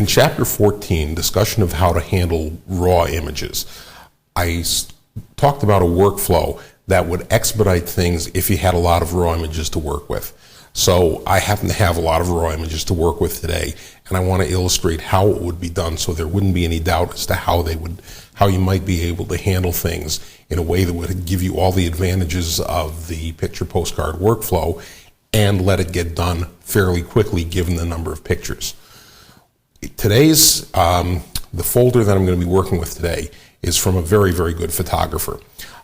In Chapter 14, discussion of how to handle raw images, I talked about a workflow that would expedite things if you had a lot of raw images to work with. So I happen to have a lot of raw images to work with today, and I want to illustrate how it would be done so there wouldn't be any doubt as to how you might be able to handle things in a way that would give you all the advantages of the picture postcard workflow and let it get done fairly quickly given the number of pictures. Today's, the folder that I'm going to be working with today is from a very, very good photographer.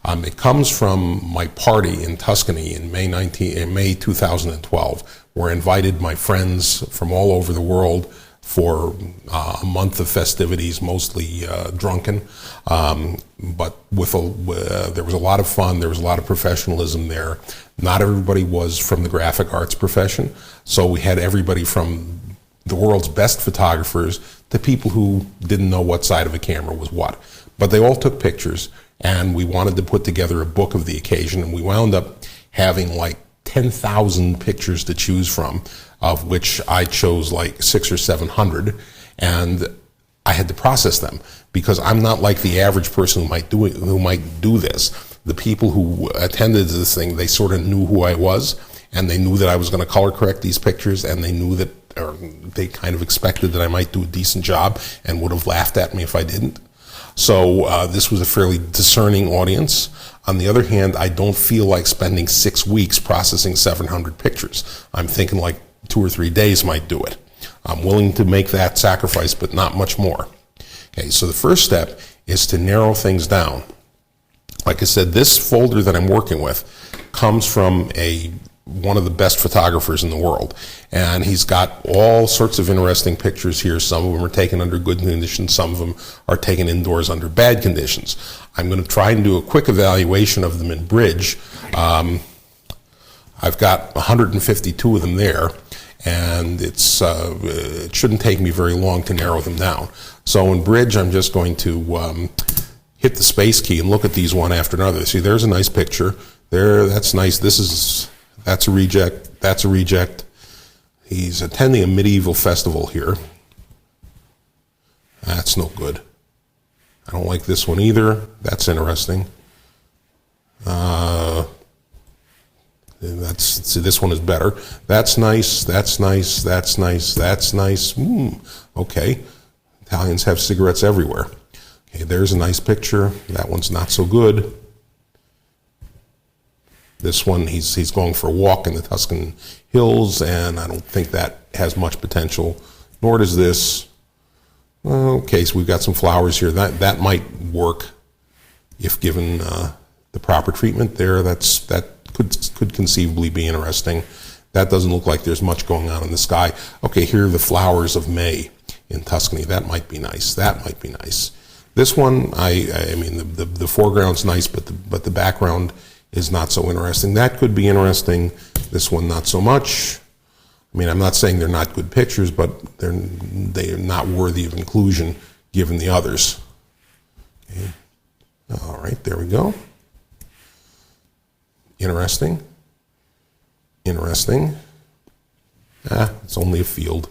It comes from my party in Tuscany in May 2012, where I invited my friends from all over the world for a month of festivities, mostly drunken, but there was a lot of fun, there was a lot of professionalism there. Not everybody was from the graphic arts profession, so we had everybody from the world's best photographers to people who didn't know what side of a camera was what. But they all took pictures, and we wanted to put together a book of the occasion, and we wound up having like 10,000 pictures to choose from, of which I chose like 600 or 700, and I had to process them because I'm not like the average person who might do this. The people who attended this thing, they sort of knew who I was, and they knew that I was going to color correct these pictures, and they knew that, or they kind of expected that I might do a decent job and would have laughed at me if I didn't. So this was a fairly discerning audience. On the other hand, I don't feel like spending 6 weeks processing 700 pictures. I'm thinking like 2 or 3 days might do it. I'm willing to make that sacrifice, but not much more. Okay, so the first step is to narrow things down. Like I said, this folder that I'm working with comes from one of the best photographers in the world, and he's got all sorts of interesting pictures here. Some of them are taken under good conditions, some of them are taken indoors under bad conditions. I'm going to try and do a quick evaluation of them in Bridge. I've got 152 of them there, and it shouldn't take me very long to narrow them down. So in Bridge, I'm just going to hit the space key and look at these one after another. See, there's a nice picture there. That's nice. That's a reject. That's a reject. He's attending a medieval festival here. That's no good. I don't like this one either. That's interesting. See, this one is better. That's nice. That's nice. That's nice. That's nice. Okay. Italians have cigarettes everywhere. Okay, there's a nice picture. That one's not so good. This one, he's going for a walk in the Tuscan hills, and I don't think that has much potential, nor does this. Okay, so we've got some flowers here. That might work if given the proper treatment there. That could conceivably be interesting. That doesn't look like there's much going on in the sky. Okay, here are the flowers of May in Tuscany. That might be nice. That might be nice. This one, I mean, the foreground's nice, but the background is not so interesting. That could be interesting. This one, not so much. I mean, I'm not saying they're not good pictures, but they are not worthy of inclusion given the others. Okay. All right, there we go. Interesting. Interesting. It's only a field.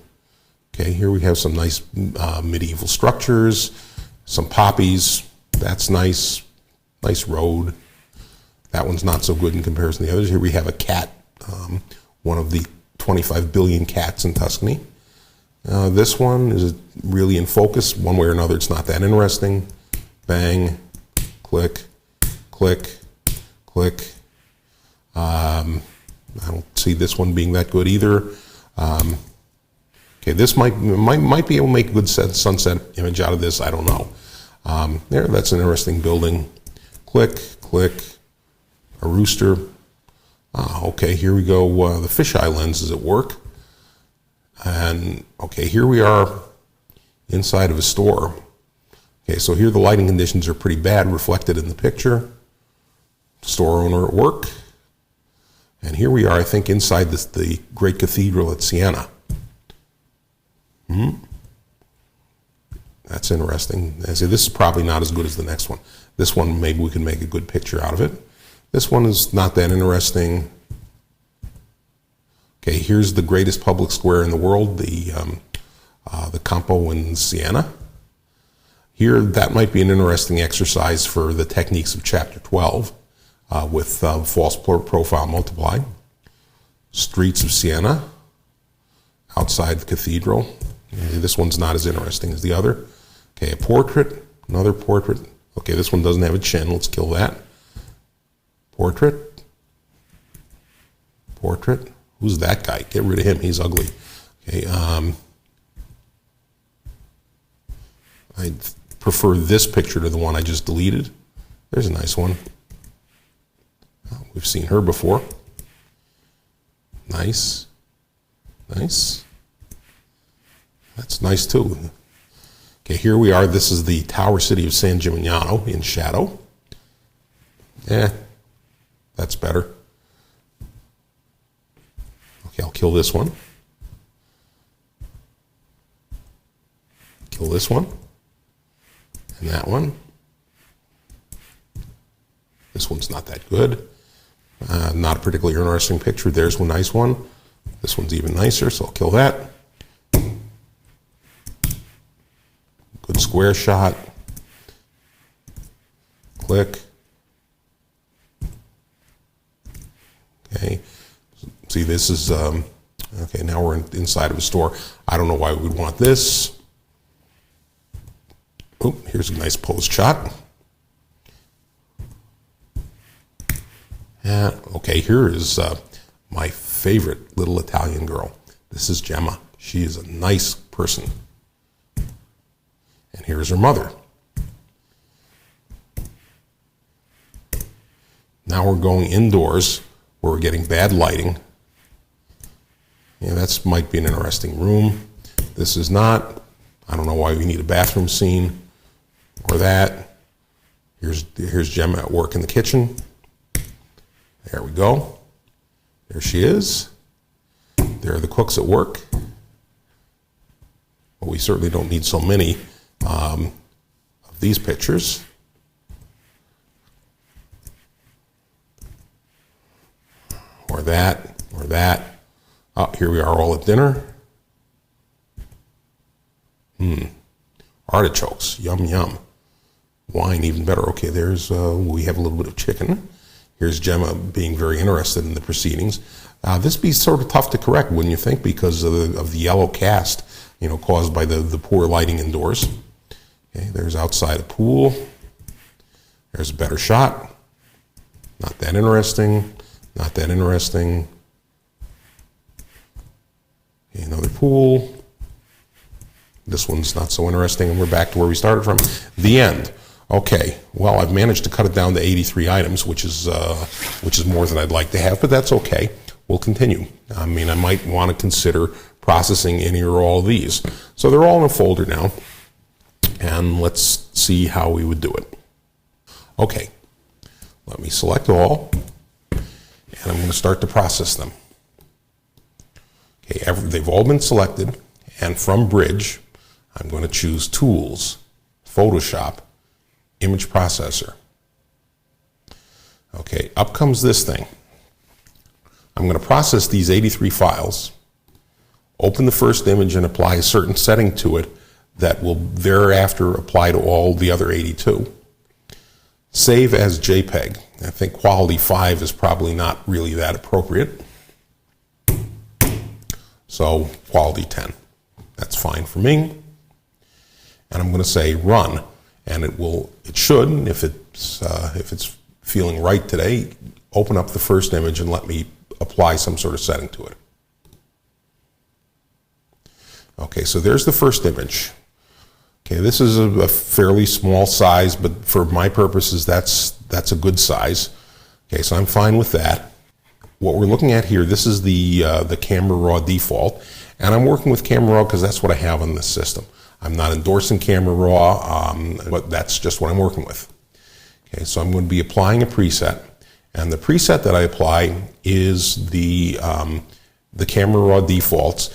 Okay, here we have some nice medieval structures, some poppies. That's nice. Nice road. That one's not so good in comparison to the others. Here we have a cat, one of the 25 billion cats in Tuscany. This one is really in focus. One way or another, it's not that interesting. Bang, click, click, click. I don't see this one being that good either. Okay, this might be able to make a good sunset image out of this. I don't know. There, that's an interesting building. Click, click. A rooster. Okay, here we go. The fisheye lens is at work. And okay, here we are inside of a store. Okay, so here the lighting conditions are pretty bad, reflected in the picture. Store owner at work. And here we are, I think, inside the great cathedral at Siena. That's interesting. I say this is probably not as good as the next one. This one, maybe we can make a good picture out of it. This one is not that interesting. Okay, here's the greatest public square in the world, the the Campo in Siena. Here, that might be an interesting exercise for the techniques of Chapter 12 with false profile multiply. Streets of Siena, outside the cathedral. This one's not as interesting as the other. Okay, a portrait, another portrait. Okay, this one doesn't have a chin. Let's kill that. Portrait. Portrait. Who's that guy? Get rid of him. He's ugly. Okay, I prefer this picture to the one I just deleted. There's a nice one. We've seen her before. Nice. Nice. That's nice too. Okay, here we are. This is the Tower City of San Gimignano in shadow. That's better. Okay, I'll kill this one. Kill this one. And that one. This one's not that good. Not a particularly interesting picture. There's one nice one. This one's even nicer, so I'll kill that. Good square shot. Click. Okay. See, this is, okay, now we're inside of a store. I don't know why we would want this. Oh, here's a nice posed shot. Okay, here is my favorite little Italian girl. This is Gemma. She is a nice person. And here's her mother. Now we're going indoors where we're getting bad lighting. Yeah, that might be an interesting room. This is not. I don't know why we need a bathroom scene or that. Here's Gemma at work in the kitchen. There we go. There she is. There are the cooks at work. But we certainly don't need so many of these pictures. Or that, or that. Oh, here we are all at dinner. Artichokes, yum, yum. Wine, even better. Okay, there's, we have a little bit of chicken. Here's Gemma being very interested in the proceedings. This be sort of tough to correct, wouldn't you think, because of the yellow cast, caused by the poor lighting indoors. Okay, there's outside a pool. There's a better shot. Not that interesting. Not that interesting. Okay, another pool. This one's not so interesting, and we're back to where we started from. The end. Okay, well, I've managed to cut it down to 83 items, which is more than I'd like to have, but that's okay. We'll continue. I mean, I might want to consider processing any or all of these. So they're all in a folder now, and let's see how we would do it. Okay, let me select all, and I'm going to start to process them. Okay, they've all been selected, and from Bridge, I'm going to choose Tools, Photoshop, Image Processor. Okay, up comes this thing. I'm going to process these 83 files, open the first image and apply a certain setting to it that will thereafter apply to all the other 82. Save as JPEG. I think quality 5 is probably not really that appropriate. So quality 10. That's fine for me. And I'm going to say run. And it should, if it's feeling right today, open up the first image and let me apply some sort of setting to it. Okay, so there's the first image. Okay, this is a fairly small size, but for my purposes, that's a good size. Okay, so I'm fine with that. What we're looking at here, this is the Camera Raw default, and I'm working with Camera Raw because that's what I have on this system. I'm not endorsing Camera Raw, but that's just what I'm working with. Okay, so I'm going to be applying a preset, and the preset that I apply is the Camera Raw defaults,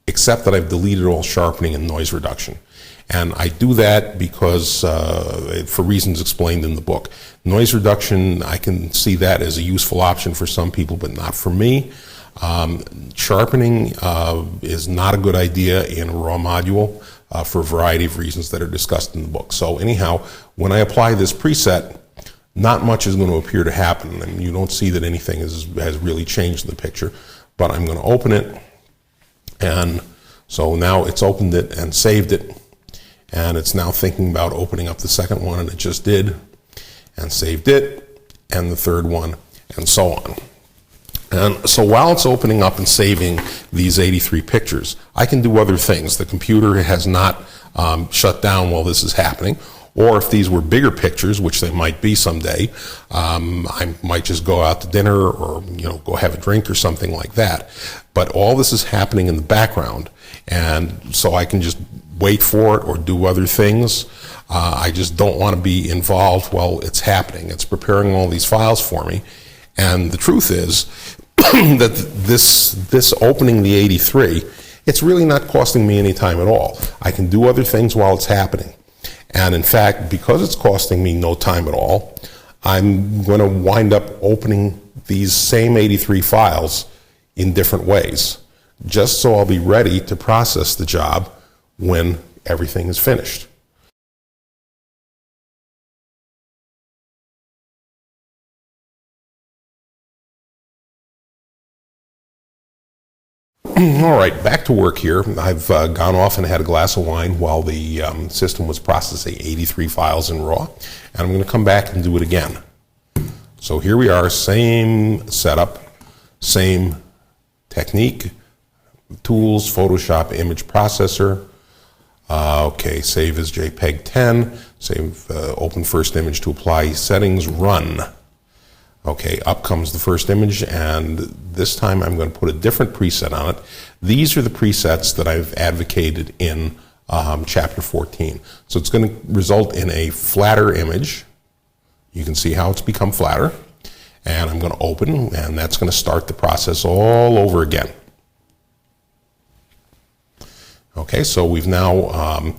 except that I've deleted all sharpening and noise reduction. And I do that because, for reasons explained in the book. Noise reduction, I can see that as a useful option for some people, but not for me. Sharpening is not a good idea in a raw module for a variety of reasons that are discussed in the book. So anyhow, when I apply this preset, not much is going to appear to happen, and you don't see that anything has really changed in the picture. But I'm going to open it, and so now it's opened it and saved it, and it's now thinking about opening up the second one, and it just did, and saved it, and the third one, and so on. And so while it's opening up and saving these 83 pictures, I can do other things. The computer has not shut down while this is happening. Or if these were bigger pictures, which they might be someday, I might just go out to dinner or go have a drink or something like that. But all this is happening in the background, and so I can just wait for it or do other things. I just don't want to be involved while it's happening. It's preparing all these files for me, and the truth is that this opening the 83, it's really not costing me any time at all. I can do other things while it's happening. And in fact, because it's costing me no time at all, I'm going to wind up opening these same 83 files in different ways, just so I'll be ready to process the job when everything is finished. All right, back to work here. I've gone off and had a glass of wine while the system was processing 83 files in RAW, and I'm going to come back and do it again. So here we are, same setup, same technique, tools, Photoshop image processor. Okay, save as JPEG 10, save, open first image to apply settings, run. Okay, up comes the first image, and this time I'm going to put a different preset on it. These are the presets that I've advocated in Chapter 14. So it's going to result in a flatter image. You can see how it's become flatter. And I'm going to open, and that's going to start the process all over again. Okay, so we've now,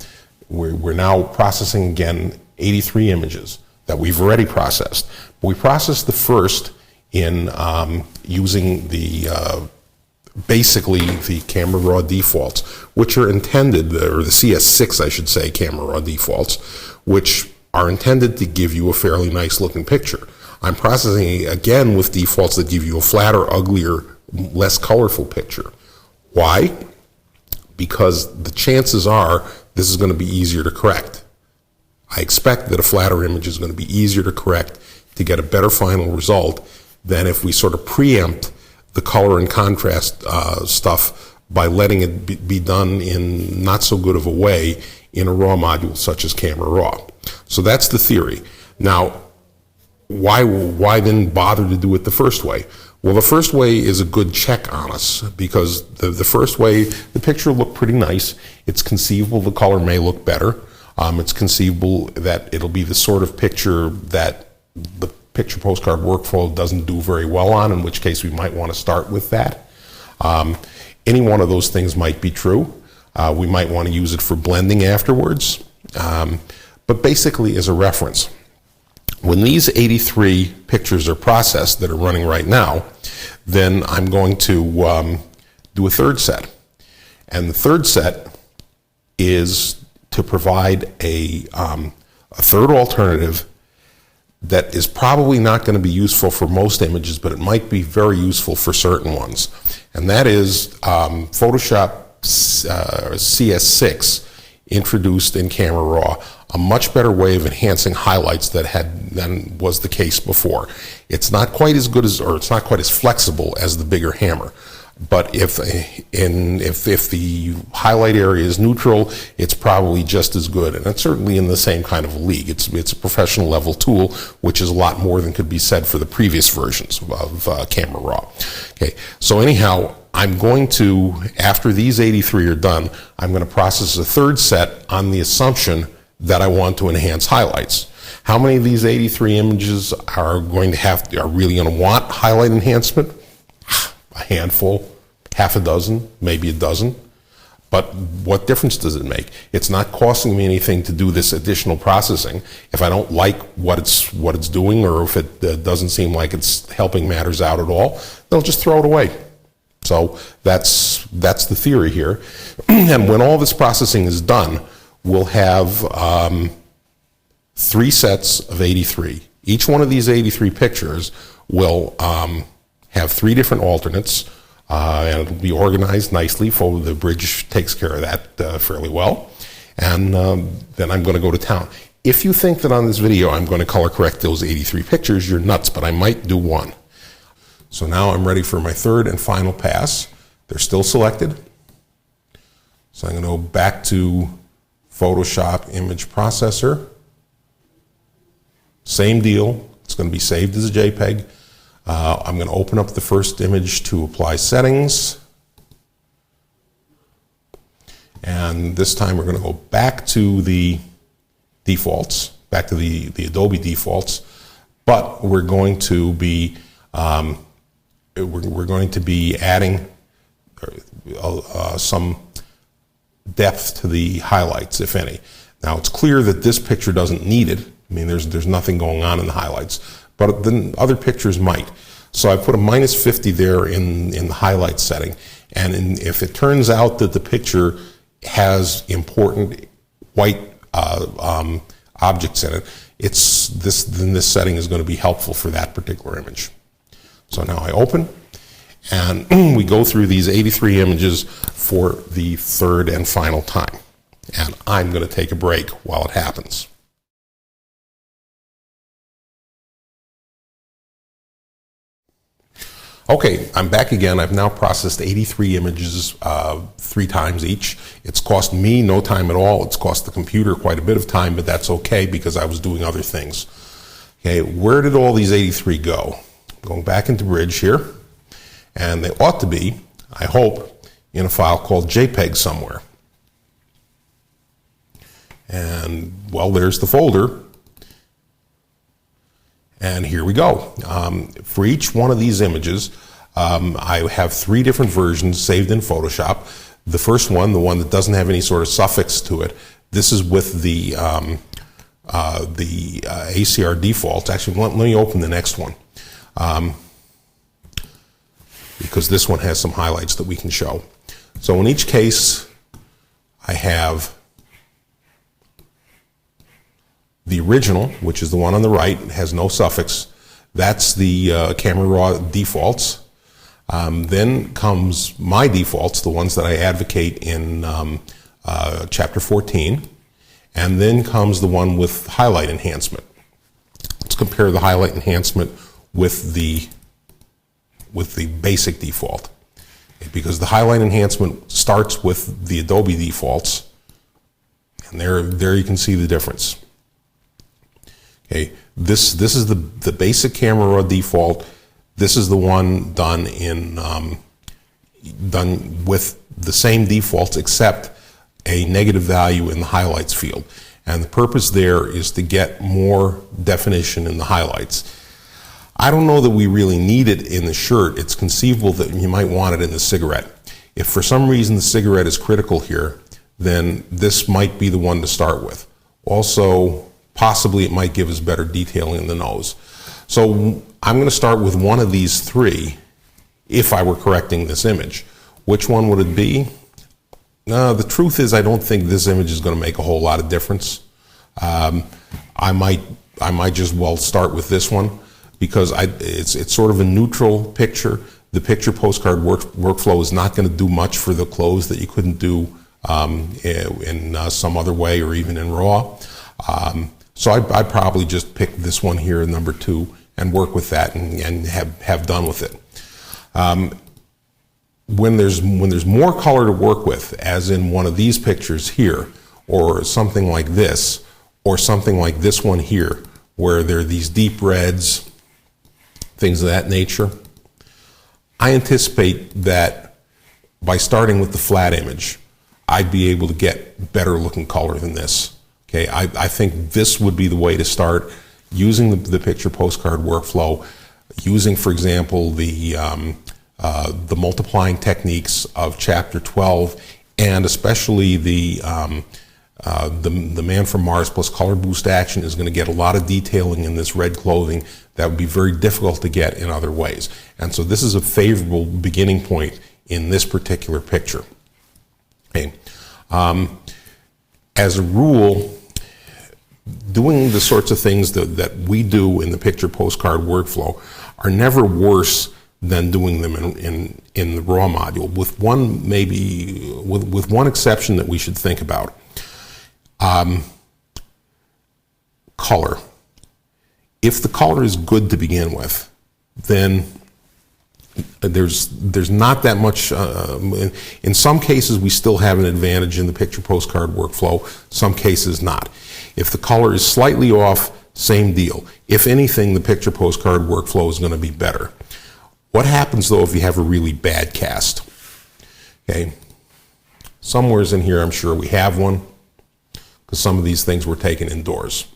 we're now processing again 83 images that we've already processed. We processed the first in using the basically the camera raw defaults, which are intended, or the CS6 I should say, camera raw defaults, which are intended to give you a fairly nice looking picture. I'm processing again with defaults that give you a flatter, uglier, less colorful picture. Why? Because the chances are this is going to be easier to correct. I expect that a flatter image is going to be easier to correct to get a better final result than if we sort of preempt the color and contrast stuff by letting it be done in not so good of a way in a RAW module such as Camera Raw. So that's the theory. Now, why then bother to do it the first way? Well, the first way is a good check on us, because the first way, the picture looked pretty nice. It's conceivable the color may look better. It's conceivable that it'll be the sort of picture that the picture postcard workflow doesn't do very well on, in which case we might want to start with that. Any one of those things might be true. We might want to use it for blending afterwards. But basically as a reference, when these 83 pictures are processed that are running right now, then I'm going to do a third set. And the third set is to provide a third alternative that is probably not going to be useful for most images, but it might be very useful for certain ones. And that is Photoshop CS6 introduced in Camera Raw, a much better way of enhancing highlights than was the case before. It's not quite as good as, or it's not quite as flexible as the bigger hammer. But if the highlight area is neutral, it's probably just as good, and it's certainly in the same kind of league. It's a professional level tool, which is a lot more than could be said for the previous versions of Camera Raw. Okay, so anyhow, I'm going to, after these 83 are done, I'm going to process a third set on the assumption that I want to enhance highlights. How many of these 83 images are really going to want highlight enhancement? A handful, half a dozen, maybe a dozen. But what difference does it make? It's not costing me anything to do this additional processing. If I don't like what it's doing, or if it doesn't seem like it's helping matters out at all, then I'll just throw it away. So that's the theory here. And when all this processing is done, we'll have 3 sets of 83. Each one of these 83 pictures will have 3 different alternates, and it'll be organized nicely. The bridge takes care of that fairly well. And then I'm going to go to town. If you think that on this video I'm going to color correct those 83 pictures, you're nuts, but I might do one. So now I'm ready for my third and final pass. They're still selected. So I'm going to go back to Photoshop Image Processor. Same deal. It's going to be saved as a JPEG. I'm going to open up the first image to apply settings. And this time we're going to go back to the defaults, back to the Adobe defaults, but we're going to be adding some depth to the highlights, if any. Now it's clear that this picture doesn't need it. I mean, there's nothing going on in the highlights, but then other pictures might. So I put a -50 there in the highlight setting, and if it turns out that the picture has important white objects in it, then this setting is going to be helpful for that particular image. So now I open, and we go through these 83 images for the third and final time. And I'm going to take a break while it happens. Okay, I'm back again. I've now processed 83 images 3 times each. It's cost me no time at all. It's cost the computer quite a bit of time, but that's okay because I was doing other things. Okay, where did all these 83 go? Going back into Bridge here, and they ought to be, I hope, in a file called JPEG somewhere. And, well, there's the folder. And here we go. For each one of these images, I have 3 different versions saved in Photoshop. The first one, the one that doesn't have any sort of suffix to it, this is with the ACR defaults. Actually, let me open the next one, because this one has some highlights that we can show. So in each case, I have the original, which is the one on the right, has no suffix. That's the Camera Raw defaults. Then comes my defaults, the ones that I advocate in Chapter 14. And then comes the one with highlight enhancement. Let's compare the highlight enhancement with the basic default. Because the highlight enhancement starts with the Adobe defaults. And there you can see the difference. Okay, this is the basic Camera Raw default. This is the one done with the same defaults except a negative value in the highlights field. And the purpose there is to get more definition in the highlights. I don't know that we really need it in the shirt. It's conceivable that you might want it in the cigarette. If for some reason the cigarette is critical here, then this might be the one to start with. Also, possibly it might give us better detailing in the nose. So I'm going to start with one of these 3 if I were correcting this image. Which one would it be? The truth is I don't think this image is going to make a whole lot of difference. I might just start with this one because it's sort of a neutral picture. The picture postcard workflow is not going to do much for the clothes that you couldn't do in some other way or even in RAW. So I'd probably just pick this one here, number 2, and work with that and have done with it. When there's more color to work with, as in one of these pictures here, or something like this, or something like this one here, where there are these deep reds, things of that nature, I anticipate that by starting with the flat image, I'd be able to get better looking color than this. Okay, I think this would be the way to start, using the picture postcard workflow, using, for example, the multiplying techniques of Chapter 12, and especially the Man from Mars plus Color Boost action is going to get a lot of detailing in this red clothing that would be very difficult to get in other ways. And so this is a favorable beginning point in this particular picture. Okay. As a rule, doing the sorts of things that we do in the picture postcard workflow are never worse than doing them in the raw module, with one exception that we should think about. Color. If the color is good to begin with, then there's not that much. In some cases, we still have an advantage in the picture postcard workflow. Some cases not. If the color is slightly off, same deal. If anything, the picture postcard workflow is going to be better. What happens though if you have a really bad cast? Okay, somewhere's in here I'm sure we have one, because some of these things were taken indoors.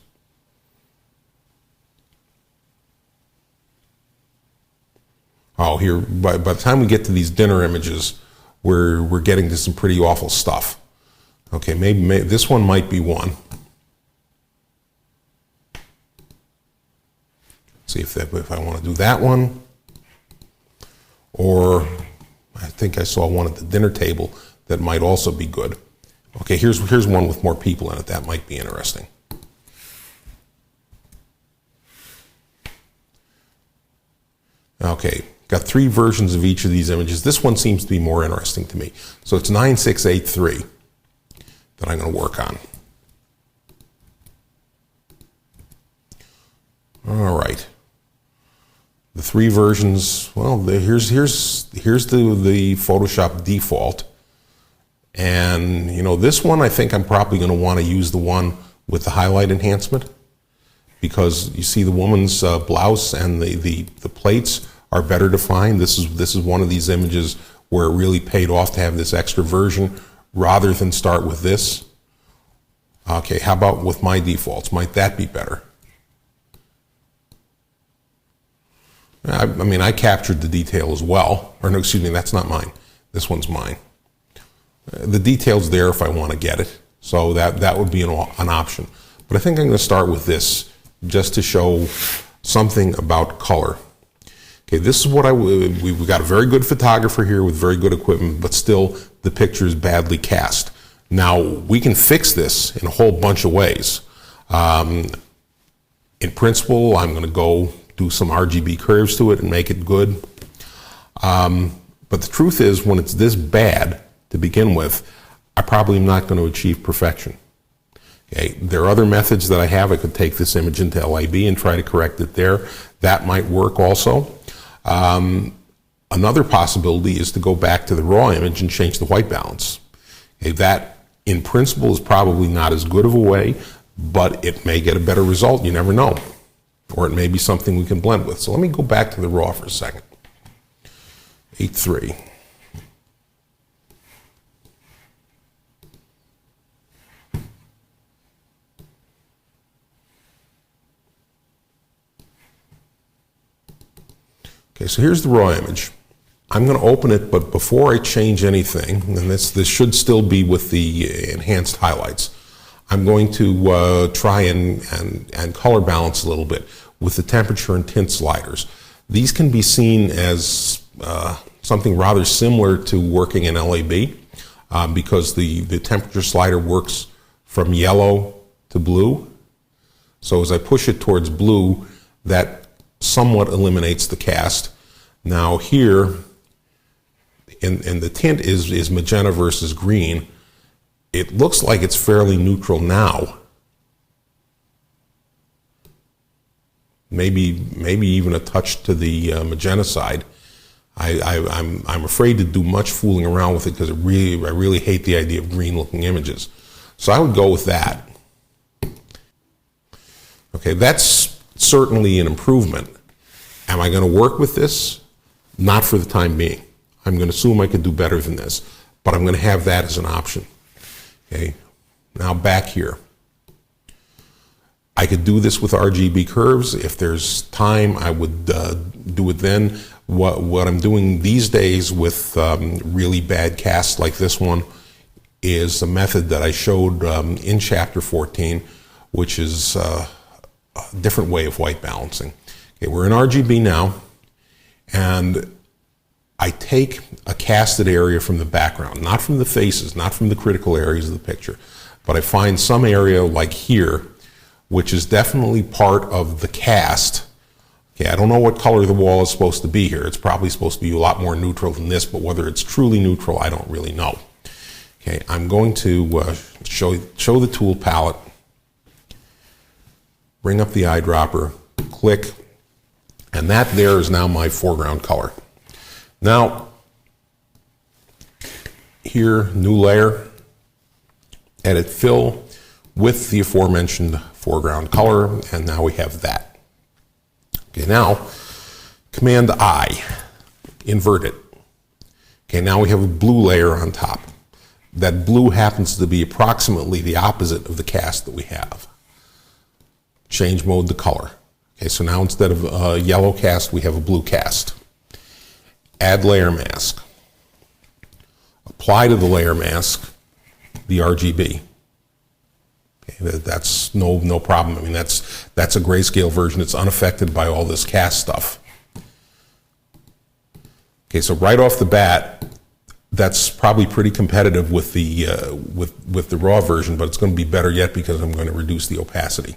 Oh, here, by the time we get to these dinner images, we're getting to some pretty awful stuff. Okay, maybe this one might be one. See if I want to do that one. Or I think I saw one at the dinner table that might also be good. Okay, here's one with more people in it. That might be interesting. Okay, got 3 versions of each of these images. This one seems to be more interesting to me. So it's 9683 that I'm going to work on. All right. The 3 versions, well, here's the Photoshop default. And, you know, this one I think I'm probably going to want to use the one with the highlight enhancement, because you see the woman's blouse and the plates are better defined. This is one of these images where it really paid off to have this extra version rather than start with this. Okay, how about with my defaults? Might that be better? I mean, I captured the detail as well. Or no, excuse me, that's not mine. This one's mine. The detail's there if I want to get it. So that would be an option. But I think I'm going to start with this just to show something about color. Okay, this is what we've got a very good photographer here with very good equipment, but still the picture is badly cast. Now, we can fix this in a whole bunch of ways. In principle, I'm going to go do some RGB curves to it and make it good. But the truth is, when it's this bad to begin with, I probably am not going to achieve perfection. Okay, there are other methods that I have. I could take this image into LAB and try to correct it there. That might work also. Another possibility is to go back to the raw image and change the white balance. Okay, that, in principle, is probably not as good of a way, but it may get a better result. You never know. Or it may be something we can blend with. So let me go back to the raw for a second. 8.3. Okay, so here's the raw image. I'm going to open it, but before I change anything, and this should still be with the enhanced highlights, I'm going to try and color balance a little bit with the temperature and tint sliders. These can be seen as something rather similar to working in LAB because the temperature slider works from yellow to blue. So as I push it towards blue, that somewhat eliminates the cast. Now here, and the tint is magenta versus green. It looks like it's fairly neutral now. Maybe even a touch to the magenta side. I'm afraid to do much fooling around with it because I really hate the idea of green-looking images. So I would go with that. Okay, that's certainly an improvement. Am I going to work with this? Not for the time being. I'm going to assume I could do better than this, but I'm going to have that as an option. Okay, now back here. I could do this with RGB curves. If there's time, I would do it then. What I'm doing these days with really bad casts like this one is a method that I showed in Chapter 14, which is a different way of white balancing. Okay, we're in RGB now, and I take a casted area from the background, not from the faces, not from the critical areas of the picture, but I find some area like here, which is definitely part of the cast. Okay, I don't know what color the wall is supposed to be here. It's probably supposed to be a lot more neutral than this, but whether it's truly neutral, I don't really know. Okay, I'm going to show the tool palette, bring up the eyedropper, click, and that there is now my foreground color. Now, here, new layer, edit fill with the aforementioned foreground color, and now we have that. Okay, now, Command I, invert it. Okay, now we have a blue layer on top. That blue happens to be approximately the opposite of the cast that we have. Change mode to color. Okay, so now instead of a yellow cast, we have a blue cast. Add layer mask. Apply to the layer mask the RGB. Okay, that's no problem. I mean, that's a grayscale version. It's unaffected by all this cast stuff. Okay, so right off the bat, that's probably pretty competitive with the with the raw version, but it's going to be better yet because I'm going to reduce the opacity.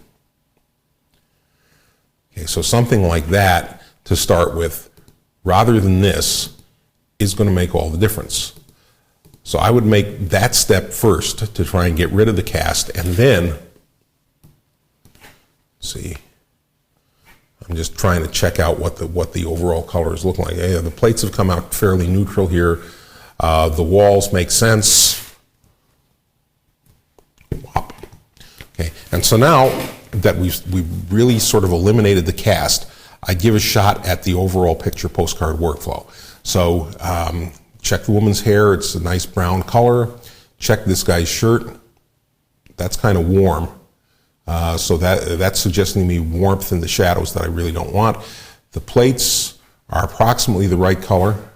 Okay, so something like that to start with, rather than this, is going to make all the difference. So I would make that step first to try and get rid of the cast, and then, see, I'm just trying to check out what the overall colors look like. Yeah, the plates have come out fairly neutral here. The walls make sense. Okay, and so now that we've really sort of eliminated the cast, I give a shot at the overall picture postcard workflow. So check the woman's hair, it's a nice brown color. Check this guy's shirt, that's kind of warm. So that's suggesting to me warmth in the shadows that I really don't want. The plates are approximately the right color.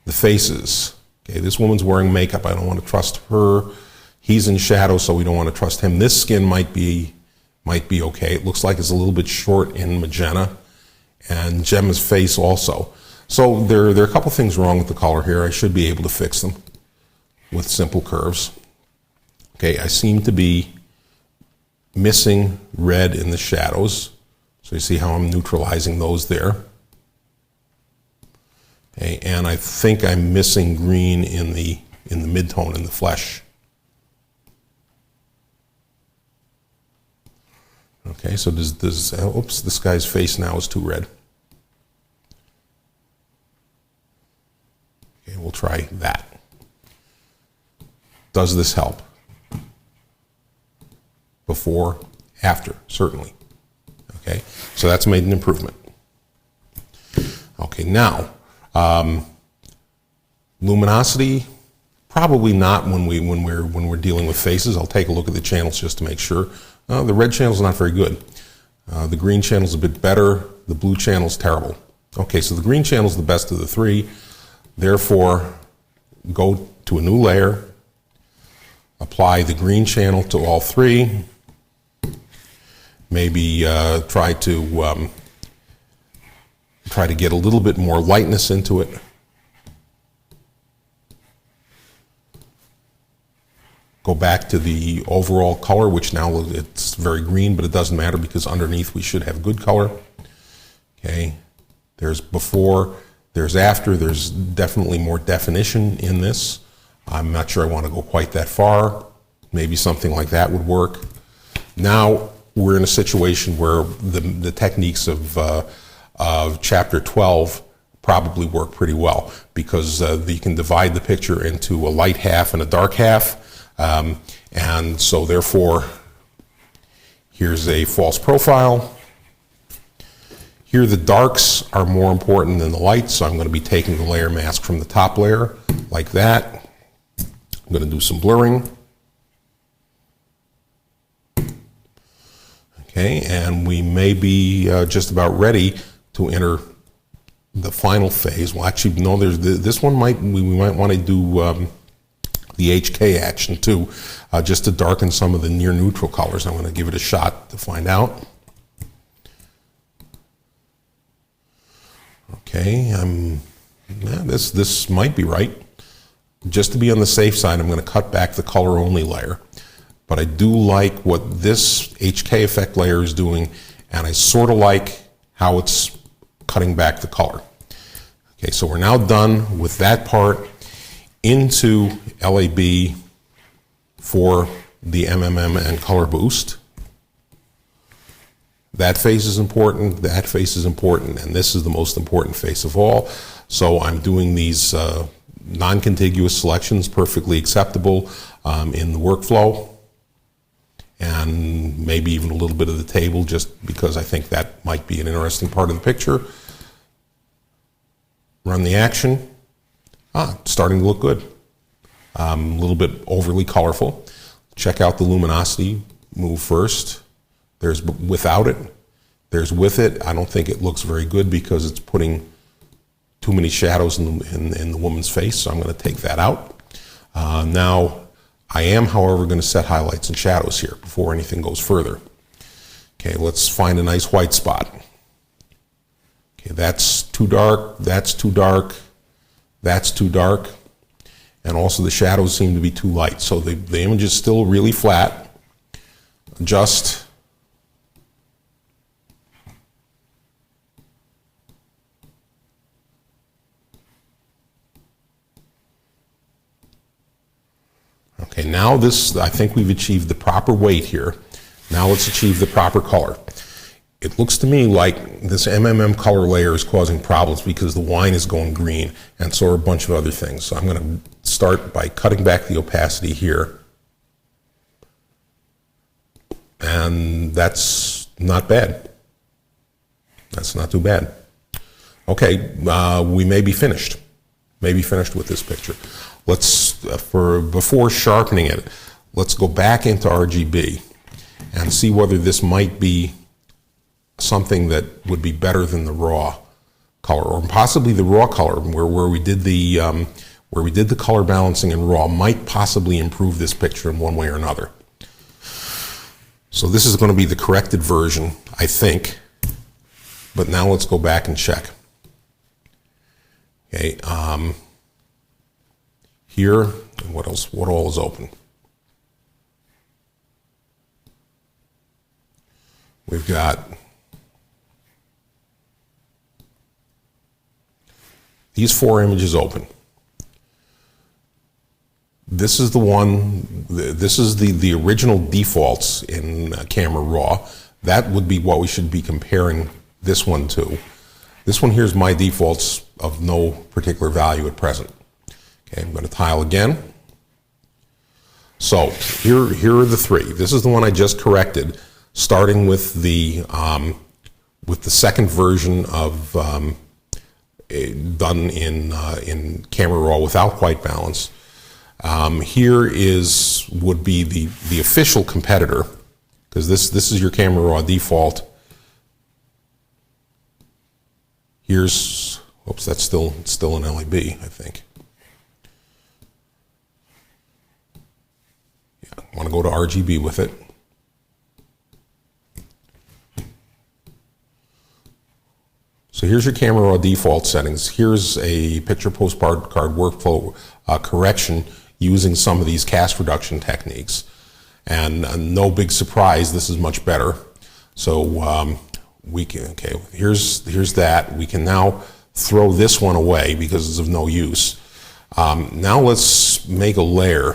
The faces, okay, this woman's wearing makeup, I don't want to trust her. He's in shadow, so we don't want to trust him. This skin might be okay. It looks like it's a little bit short in magenta, and Gemma's face also. So there are a couple things wrong with the color here. I should be able to fix them with simple curves. Okay, I seem to be missing red in the shadows, so you see how I'm neutralizing those there. Okay, and I think I'm missing green in the midtone in the flesh. Okay, so oops, this guy's face now is too red. Okay, we'll try that. Does this help? Before, after, certainly. Okay, so that's made an improvement. Okay, now, luminosity, probably not when we're dealing with faces. I'll take a look at the channels just to make sure. The red channel is not very good. The green channel is a bit better. The blue channel is terrible. Okay, so the green channel is the best of the three. Therefore, go to a new layer, apply the green channel to all three. Maybe try to get a little bit more lightness into it. Go back to the overall color, which now it's very green, but it doesn't matter because underneath we should have good color. Okay, there's before, there's after, there's definitely more definition in this. I'm not sure I want to go quite that far. Maybe something like that would work. Now we're in a situation where the techniques of Chapter 12 probably work pretty well because you can divide the picture into a light half and a dark half. And so therefore, here's a false profile. Here the darks are more important than the lights, so I'm going to be taking the layer mask from the top layer, like that. I'm going to do some blurring. Okay, and we may be just about ready to enter the final phase. Well, actually, no, there's this one we might want to do the HK action too, just to darken some of the near neutral colors. I'm going to give it a shot to find out. Okay, I'm This might be right. Just to be on the safe side, I'm going to cut back the color only layer. But I do like what this HK effect layer is doing, and I sort of like how it's cutting back the color. Okay, so we're now done with that part. Into LAB for the MMM and color boost. That face is important, that face is important, and this is the most important face of all. So I'm doing these non-contiguous selections, perfectly acceptable in the workflow, and maybe even a little bit of the table, just because I think that might be an interesting part of the picture. Run the action. It's starting to look good. A little bit overly colorful. Check out the luminosity move first. There's without it. There's with it. I don't think it looks very good because it's putting too many shadows in the woman's face, so I'm going to take that out. Now, I am, however, going to set highlights and shadows here before anything goes further. Okay, let's find a nice white spot. Okay, that's too dark, that's too dark, that's too dark, and also the shadows seem to be too light. So the image is still really flat. Adjust. Okay, now this, I think we've achieved the proper weight here. Now let's achieve the proper color. It looks to me like this MMM color layer is causing problems because the wine is going green, and so are a bunch of other things. So I'm going to start by cutting back the opacity here. And that's not bad. That's not too bad. Okay, we may be finished. Maybe finished with this picture. Let's, before sharpening it, let's go back into RGB and see whether this might be something that would be better than the raw color, or possibly the raw color, where we did the color balancing in raw might possibly improve this picture in one way or another. So this is going to be the corrected version, I think. But now let's go back and check. Okay, here, what else? What all is open? We've got these 4 images open. This is the one, this is the original defaults in Camera Raw. That would be what we should be comparing this one to. This one here is my defaults of no particular value at present. Okay, I'm going to tile again. So here are the 3. This is the one I just corrected, starting with the second version of done in Camera Raw without white balance. Here would be the official competitor, because this is your Camera Raw default. Here's, oops, that's still an LAB, I think. Yeah, I want to go to RGB with it. So here's your Camera Raw default settings. Here's a picture postcard workflow correction using some of these cast reduction techniques. And no big surprise, this is much better. So we can, okay, here's that. We can now throw this one away because it's of no use. Now let's make a layer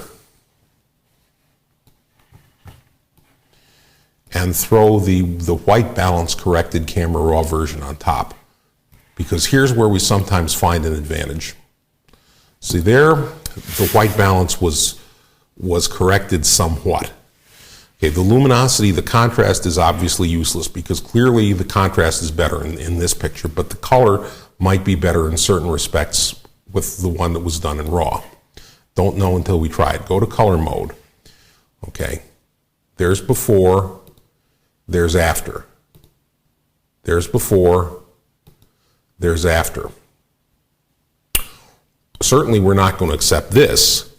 and throw the white balance corrected Camera Raw version on top, because here's where we sometimes find an advantage. See there, the white balance was corrected somewhat. Okay, the luminosity, the contrast is obviously useless because clearly the contrast is better in this picture, but the color might be better in certain respects with the one that was done in RAW. Don't know until we try it. Go to color mode. Okay, there's before, there's after. There's before, there's after. Certainly we're not going to accept this,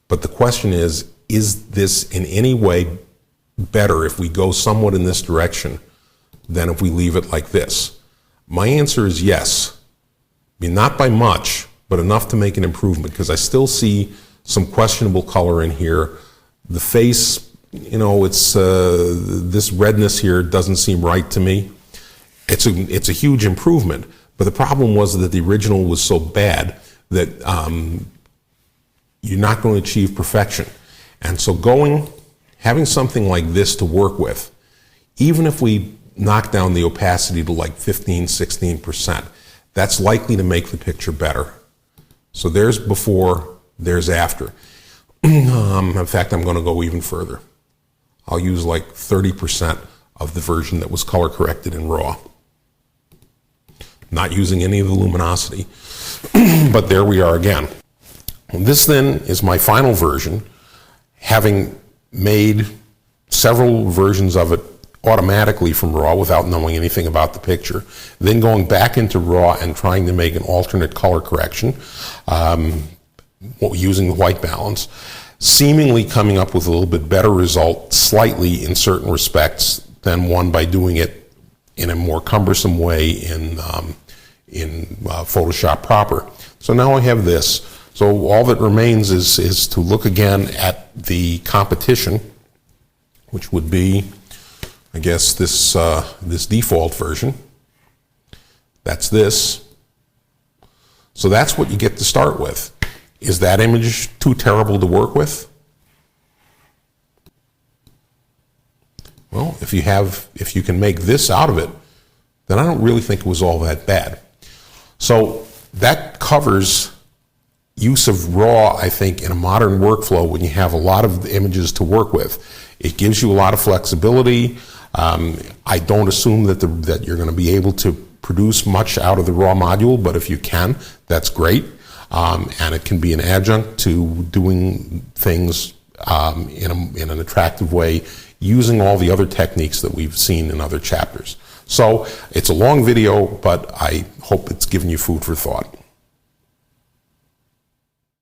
but the question is this in any way better if we go somewhat in this direction than if we leave it like this? My answer is yes. I mean, not by much, but enough to make an improvement, because I still see some questionable color in here. The face, you know, it's this redness here doesn't seem right to me. It's a huge improvement, but the problem was that the original was so bad that you're not going to achieve perfection. And so having something like this to work with, even if we knock down the opacity to like 15, 16%, that's likely to make the picture better. So there's before, there's after. In fact, I'm going to go even further. I'll use like 30% of the version that was color corrected in RAW. Not using any of the luminosity, but there we are again. This then is my final version, having made several versions of it automatically from RAW without knowing anything about the picture, then going back into RAW and trying to make an alternate color correction using the white balance, seemingly coming up with a little bit better result slightly in certain respects than one by doing it in a more cumbersome way in Photoshop proper. So now I have this. So all that remains is to look again at the competition, which would be, I guess, this default version. That's this. So that's what you get to start with. Is that image too terrible to work with? Well, if you can make this out of it, then I don't really think it was all that bad. So that covers use of RAW, I think, in a modern workflow when you have a lot of images to work with. It gives you a lot of flexibility. I don't assume that you're going to be able to produce much out of the RAW module, but if you can, that's great. And it can be an adjunct to doing things in an attractive way using all the other techniques that we've seen in other chapters. So it's a long video, but I hope it's given you food for thought.